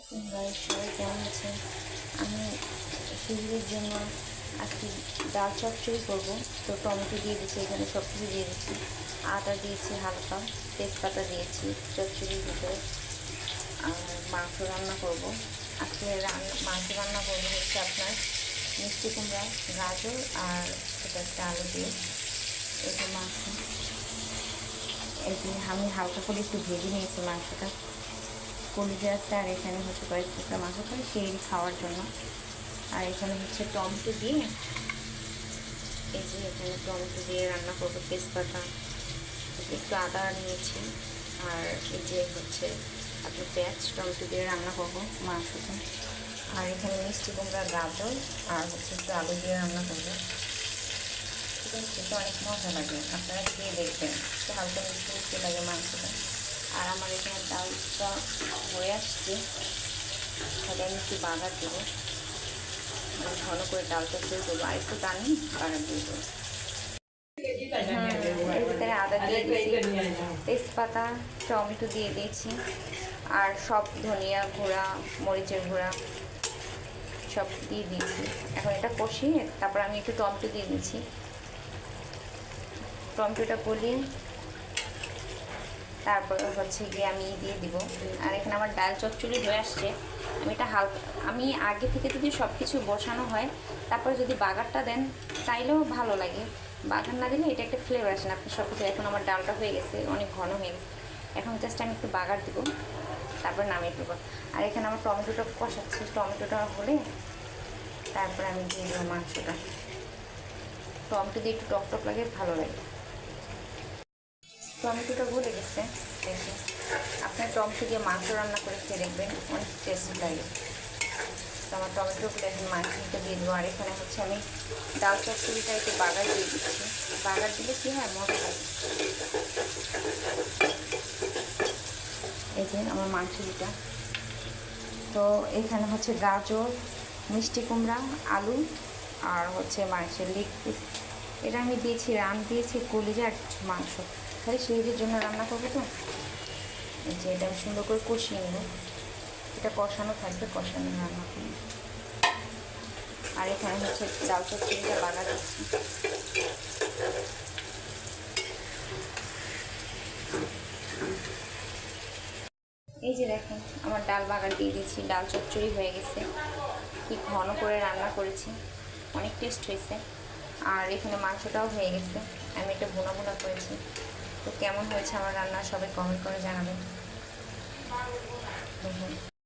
সবাই কেমন আছেন? আমি শরীরের জন্য আজকে ডাল চচ্চড়ি করবো। তো টমেটো দিয়ে দিচ্ছি, এখানে সব কিছু দিয়ে দিচ্ছি, আটা দিয়েছি হালকা, তেজপাতা দিয়েছি চচ্চড়ির ভিতরে। আর মাংস রান্না করব। আজকে মাংস রান্না করবো হচ্ছে আপনার মিষ্টি কুমড়া, গাজর আর ছোটো একটা আলু দিয়ে। এই যে মাংস, এই যে আমি হালকা করে একটু ভেজে নিয়েছি মাংসটা, কলিজা আছে, আর এখানে হচ্ছে কয়েক টুকরা মাংস করে সেই খাওয়ার জন্য। আর এখানে হচ্ছে টমেটো দিয়ে, এই যে এখানে টমেটো দিয়ে রান্না করবো, তেজপাতা, একটু আদা নিয়েছি, আর এই যে হচ্ছে আপনার পেঁয়াজ, টমেটো দিয়ে রান্না করবো মাংসটা। আর এখানে মিষ্টি কুমড়া, গাজর আর হচ্ছে একটু আলু দিয়ে রান্না করবো। ঠিক আছে, খেতে অনেক মজা লাগে, আপনারা খেয়ে দেখবেন, একটু হালকা মিষ্টি মিষ্টি লাগে মাংসটা। আর আমার এখানে ডালটা হয়ে আসছে, তাহলে আমি একটু বাগার দেবো, ঘন করে ডালটা তৈরি করবো, আর একটু টানি বাগার দিয়ে দেবো। এর ভিতরে আদা দিয়ে দিয়েছি, তেজপাতা, টমেটো দিয়ে দিয়েছি, আর সব ধনিয়া গুঁড়া, মরিচের গুঁড়া সব দিয়ে দিয়েছি। এখন এটা কষিয়ে তারপর আমি একটু টমেটো দিয়ে দিচ্ছি, টমেটোটা গলিয়ে তারপর হচ্ছে গিয়ে আমি দিয়ে দিব। আর এখানে আমার ডাল চচ্চড়ি হয়ে আসছে। আমি এটা হালকা, আমি আগে থেকে যদি সব কিছু বসানো হয় তারপরে যদি বাগারটা দেন তাইলেও ভালো লাগে, বাগার না দিলে এটা একটা ফ্লেভার আসে না আপনি সব কিছু। এখন আমার ডালটা হয়ে গেছে, অনেক ঘন হয়ে গেছে, এখন জাস্ট আমি একটু বাগার দিব, তারপর নামিয়ে দেবো। আর এখানে আমার টমেটোটা কষাচ্ছি, টমেটোটা হলে তারপরে আমি দিয়ে দেবো মাংসটা। টমেটো দিয়ে একটু টক টক লাগে, ভালো লাগে। টমেটোটা গলে গেছে, দেখুন আপনার টমেটো দিয়ে মাংস রান্না করে খেয়ে দেখবেন, অনেক টেস্টি লাগে। তো আমার টমেটোগুলো এখন মাংসটা দিয়ে দেবো। আর এখানে হচ্ছে আমি ডাল চচ্চড়িটা একটু বাগার দিয়ে দিচ্ছি, বাগার দিলে কী হয়, মজা লাগে। এই যে আমার মাংসটা, তো এখানে হচ্ছে গাজর, মিষ্টি কুমড়া, আলু আর হচ্ছে মাংসের লেগ পিস, এটা আমি দিয়েছি, দিয়েছি কলিজা আর কিছু মাংস, তাহলে শরীরের জন্য রান্না করবো। তো এই যে এটা সুন্দর করে কষিয়ে নেব, এটা কষানো থাকবে, কষানো রান্না করবো। আর এখানে হচ্ছে ডাল চচ্চড়িটা বাগা দিচ্ছি। এই যে দেখেন আমার ডাল বাগার দিয়ে দিয়েছি, ডাল চচ্চড়ি হয়ে গেছে, কি ঘন করে রান্না করেছি, অনেক টেস্ট হয়েছে। আর এখানে মাংসটাও হয়ে গেছে, আমি এটা ভুনা ভুনা করেছি। তো কেমন হয়েছে আমার রান্না সবাই কমেন্ট করে জানাবেন। দেখুন।